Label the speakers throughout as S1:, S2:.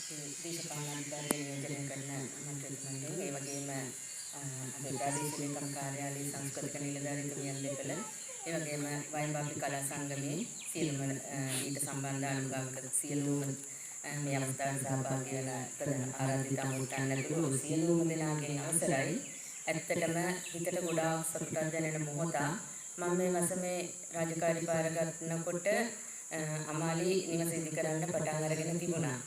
S1: අපේ දේශපාලනාධිකාරිය නියෝජනය කරන මන්ත්‍රීතුමන්ගෙන් ඒ වගේම අපේ ප්‍රාදේශීය ලේකම් කාර්යාලයේ සංස්කෘතික නිලධාරීතුමියන් දෙපළ ඒ වගේම වයින්බාපි කලා සංගමයේ සියලුම ඊට සම්බන්ධ අනුගාමික සියලුම මේ අවස්ථාවට සහභාගී වෙන ප්‍රධාන ආරාධිත අමුත්තන් ඇතුළු සියලුම දෙනාගෙන් අවසරයි. ඇත්තටම හිතට ගොඩාක් සතුටක් දැනෙන මොහොතක්. මම මේ මාසෙ රාජකාරී බාර ගන්නකොට අමාලි නිවස ඉදි කරන්න පටන් අරගෙන තිබුණා.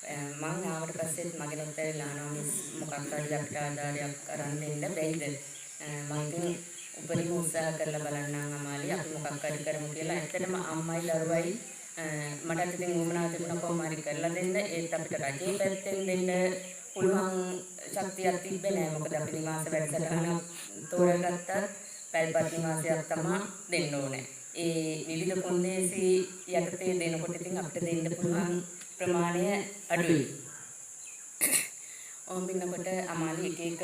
S1: මම ආවට පස්සෙත් මගේ උත්තරේ ලානවා මිස් මොකක් හරි අපිට ආධාරයක් අරන් දෙන්න බැයිද? මම ඉතින් උපරිම උත්සාහ කරලා බලන්නම් අමාලි අපි මොකක් හරි කරමු කියලා. ඇත්තටම අම්මයි දරුවයි මටත් ඉතින් උමනාව තිබුණා කොහොම හරි කරලා දෙන්න. ඒත් අපිට රජයේ පැත්තෙන් දෙන්න පුළුවන් ශක්තියක් තිබ්බේ නෑ. මොකද අපි නිවාස වැඩසටහන තෝරගත්තත් පැල්පත් නිවාසයක් තමයි දෙන්න ඕනේ. ඒ විවිධ කොන්දේසි යටතේ දෙනකොට ඉතින් අපිට දෙන්න පුළුවන් ප්‍රමාණය අඩුයි. ඕම්බින්නකොට අමාලි එක එක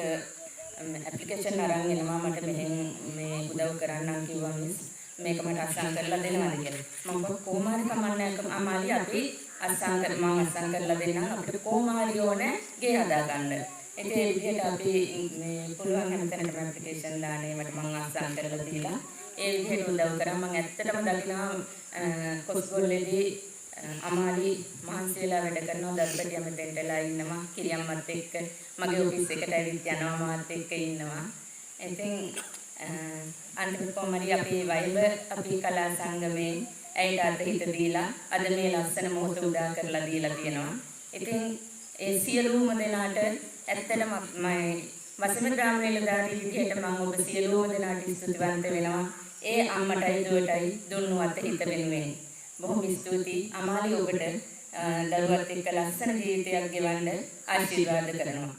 S1: ඇප්ලිකේෂන් අරන් එනවා මට මෙහෙන් මේ උදව් කරන්නම් කිව්වා මිස් මේක මට අත්සන් කරලා දෙනවද කියලා. මම කොහොම හරි කමන්නේ අමාලි අපි අත්සන් කරලා දෙන්නම් අපිට කොහොම හරි ඕනේ ගේ හදා ගන්න. ඉතින් ඒ විදිහට අපි මේ පුළුවන් හැමතැනකම ඇප්ලිකේෂන් දාන්නේ මට මම අත්සන් කරලා දීලා ඒ විදිහට උදව් කරා. මම ඇත්තටම දකිනවා කොස්ගොල්ලේදී අමාලි මහන්සියලා වැඩ කරනවා. දත්පැටිය මෙතෙන්ටලා ඉන්නවා කිරියම්මත් එක්ක මගේ ඔෆිස් එකට ඇවිත් යනවා මාත් එක්ක ඉන්නවා. ඉතින් අන්තිමට කොහමරි අපි වයිබ අපි කලා සංගමේ ඇයිට අත හිත දීලා අද මේ ලස්සන මොහොත උදා කරලා දීලා තියෙනවා. ඉතින් ඒ සියලුම දෙනාට ඇත්තටම මම වසම ග්‍රාම නිලධාරී විදිහට මම ඔබ සියලුම දෙනාට ස්තුතිවන්ත වෙනවා. ඒ අම්මටයි දුවටයි දුන්නු අත හිත වෙනුවෙන් බොහොම ස්තුතියි. අමාලි ඔබට දරුවත් එක්ක ලස්සන ජීවිතයක් ගෙවන්න ආශිර්වාද කරනවා.